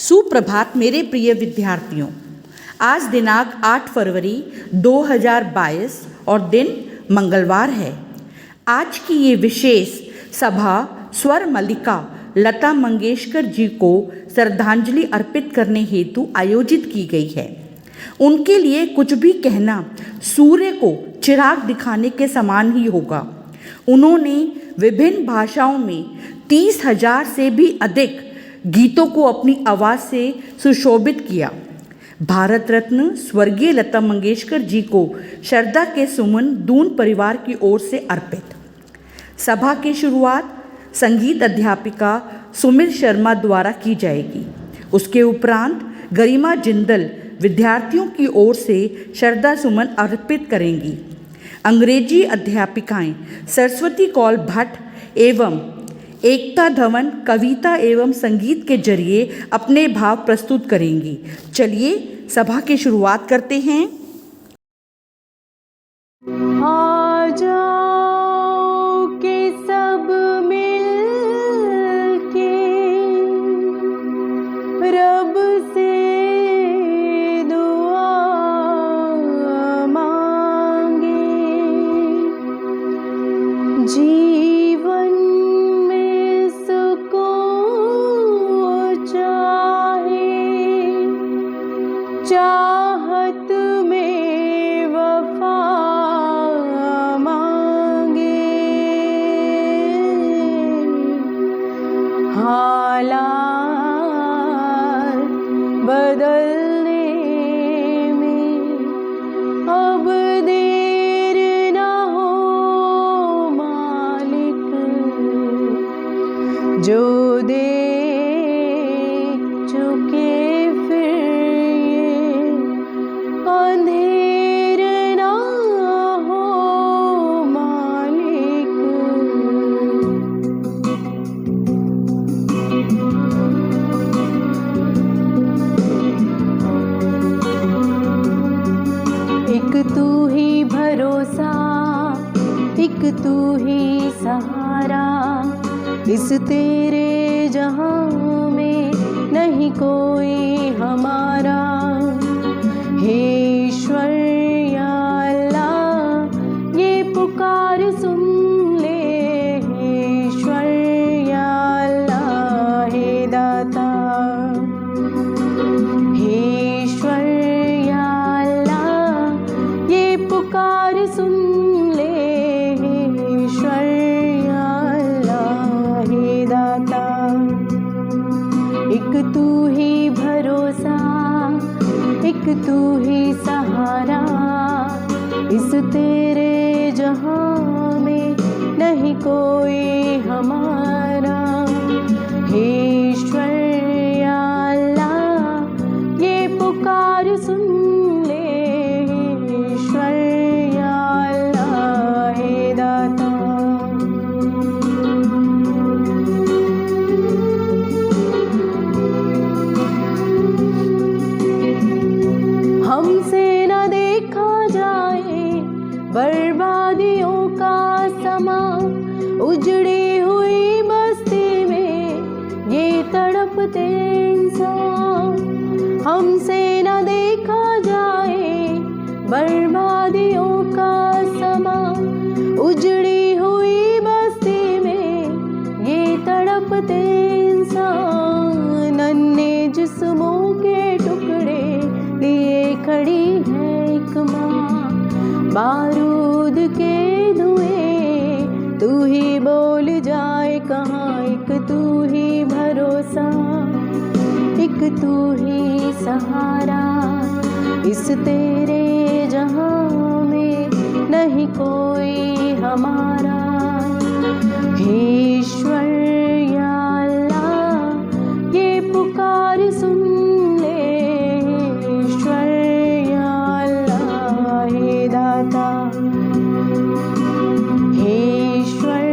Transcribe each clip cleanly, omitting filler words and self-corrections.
सुप्रभात मेरे प्रिय विद्यार्थियों। आज दिनांक 8 फरवरी 2022 और दिन मंगलवार है। आज की ये विशेष सभा स्वर मल्लिका लता मंगेशकर जी को श्रद्धांजलि अर्पित करने हेतु आयोजित की गई है। उनके लिए कुछ भी कहना सूर्य को चिराग दिखाने के समान ही होगा। उन्होंने विभिन्न भाषाओं में 30,000 से भी अधिक गीतों को अपनी आवाज़ से सुशोभित किया। भारत रत्न स्वर्गीय लता मंगेशकर जी को श्रद्धा के सुमन दून परिवार की ओर से अर्पित। सभा की शुरुआत संगीत अध्यापिका सुमिर शर्मा द्वारा की जाएगी। उसके उपरांत गरिमा जिंदल विद्यार्थियों की ओर से श्रद्धा सुमन अर्पित करेंगी। अंग्रेजी अध्यापिकाएं सरस्वती कौल भट्ट एवं एकता धवन कविता एवं संगीत के जरिए अपने भाव प्रस्तुत करेंगी। चलिए सभा की शुरुआत करते हैं। आ जाओ के सब मिल के रब से दुआ मांगे। जीवन में सुकून चाहे, चाहत में वफा मांगे। हालात बदलने में अब देर न हो मालिक, जो दे चुके फिर ये अंधेर न हो मालिक। एक तू ही भरोसा, एक तू ही सहारा, इस तेरे जहां में नहीं कोई हमारा। हे ईश्वर या अल्लाह ये पुकार सुन ले। हे ईश्वर या अल्लाह हे दाता। हे ईश्वर या अल्लाह ये पुकार सुन ले। हे ईश्वर या अल्लाह हे दाता। एक तू ही भरोसा, एक तू ही सहारा, इस तेरे जहां में नहीं कोई हमारा। हे ईश्वर या अल्लाह ये पुकार सुन ले। हे ईश्वर या अल्लाह हे दाता। हमसे न देखा जाए बर्बादियों का समा, उजड़ी हुई बस्ती में ये तड़पते इंसान। हमसे न देखा जाए बर्बादियों का समा, उजड़ी हुई बस्ती में ये तड़पते इंसान। नन्हे जिस्मों के टुकड़े लिए खड़ी है एक माँ, बारूद के धुएं तू ही बोल जाए कहाँ। एक तू ही भरोसा, एक तू ही सहारा, इस तेरे जहां में नहीं कोई हमारा। हे ईश्वर या अल्लाह ये पुकार सुन ले। हे ईश्वर या अल्लाह हे दाता। हे ईश्वर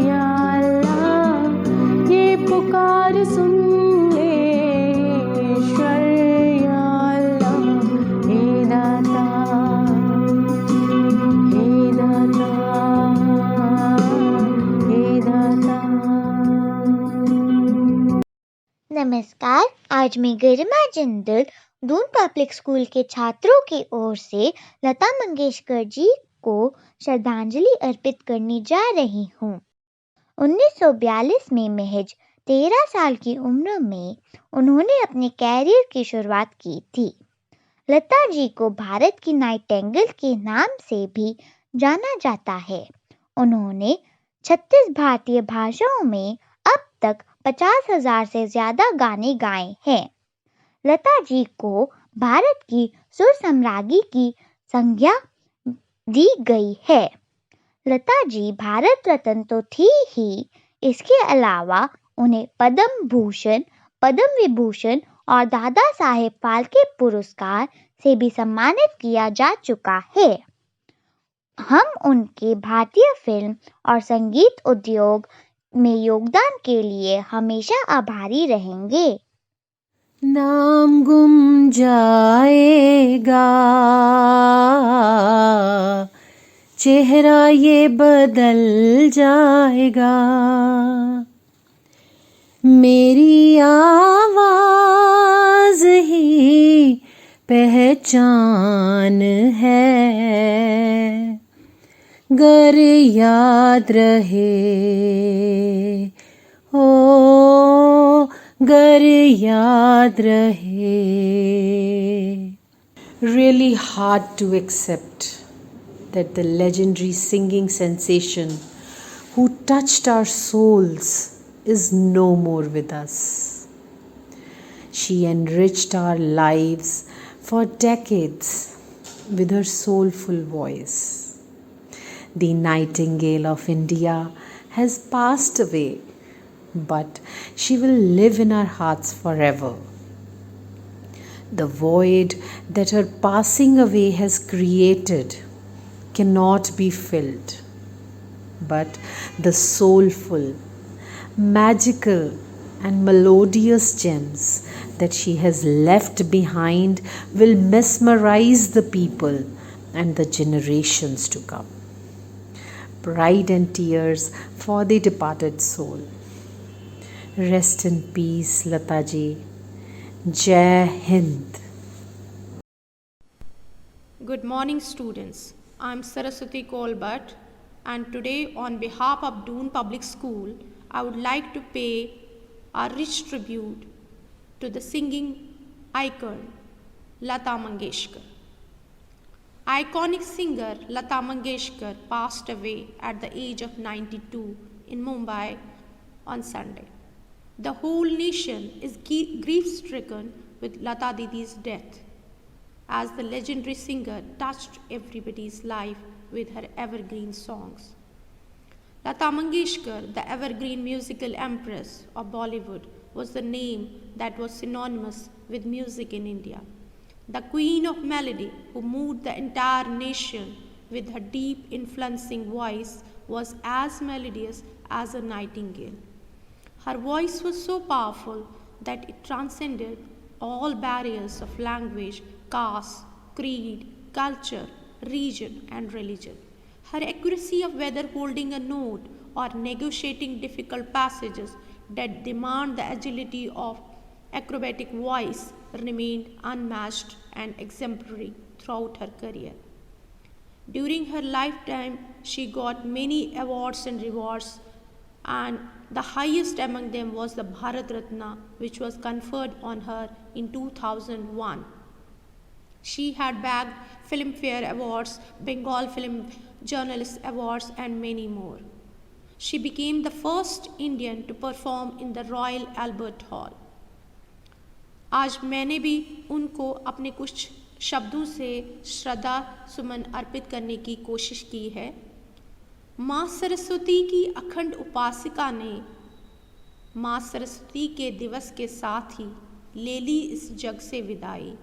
या अल्लाह ये पुकार सुन ले। हे ईश्वर या अल्लाह हे दाता। हे दाता, हे दाता। नमस्कार। आज मैं गरिमा जिंदल दून पब्लिक स्कूल के छात्रों की ओर से लता मंगेशकर जी को श्रद्धांजलि अर्पित करने जा रही हूँ। 1942 में महज 13 साल की उम्र में उन्होंने अपने कैरियर की शुरुआत की थी। लता जी को भारत की नाइटिंगेल के नाम से भी जाना जाता है। उन्होंने 36 भारतीय भाषाओं में अब तक 50,000 से ज्यादा गाने गाए हैं। लता जी को भारत की सुर सम्राज्ञी की संज्ञा दी गई है। लता जी भारत रत्न तो थी ही, इसके अलावा उन्हें पद्म भूषण, पद्म विभूषण और दादा साहेब फाल्के पुरस्कार से भी सम्मानित किया जा चुका है। हम उनके भारतीय फिल्म और संगीत उद्योग में योगदान के लिए हमेशा आभारी रहेंगे। नाम गुम जाएगा, चेहरा ये बदल जाएगा, मेरी आवाज ही पहचान है, गर याद रहे ओ गर याद रहे। Really hard to accept that the legendary singing sensation who touched our souls is no more with us. She enriched our lives for decades with her soulful voice. The Nightingale of India has passed away, but she will live in our hearts forever. The void that her passing away has created cannot be filled, but the soulful, magical, and melodious gems that she has left behind will mesmerize the people and the generations to come. Pride and tears for the departed soul. Rest in peace, Lata ji. Jai Hind. Good morning, students. I'm Saraswati Kolbhat, and today, on behalf of Doon Public School, I would like to pay a rich tribute to the singing icon Lata Mangeshkar. Iconic singer Lata Mangeshkar passed away at the age of 92 in Mumbai on Sunday. The whole nation is grief-stricken with Lata Didi's death, as the legendary singer touched everybody's life with her evergreen songs. Lata Mangeshkar, the evergreen musical empress of Bollywood, was the name that was synonymous with music in India. The queen of melody, who moved the entire nation with her deep, influencing voice, was as melodious as a nightingale. Her voice was so powerful that it transcended all barriers of language, caste, creed, culture, region, and religion. Her accuracy of whether holding a note or negotiating difficult passages that demand the agility of acrobatic voice remained unmatched and exemplary throughout her career. During her lifetime, she got many awards and rewards, and the highest among them was the Bharat Ratna, which was conferred on her in 2001. She had bagged Filmfare Awards, Bengal Film Journalist Awards, and many more. She became the first Indian to perform in the Royal Albert Hall. आज मैंने भी उनको अपने कुछ शब्दों से श्रद्धा सुमन अर्पित करने की कोशिश की है। माँ सरस्वती की अखंड उपासिका ने माँ सरस्वती के दिवस के साथ ही ले ली इस जग से विदाई।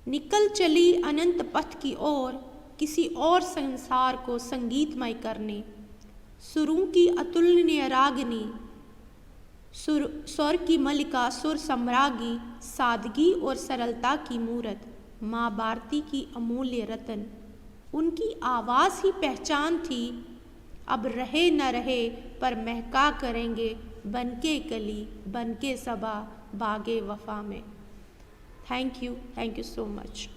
निकल चली अनंत पथ की ओर, किसी और संसार को संगीतमय करने। सुरों की अतुलनीय रागिनी, स्वर की मलिका, सुर सम्राज्ञी, सादगी और सरलता की मूरत, माँ भारती की अमूल्य रतन। उनकी आवाज़ ही पहचान थी, अब रहे न रहे पर महका करेंगे बनके कली बनके सबा बागे वफा में। Thank you so much.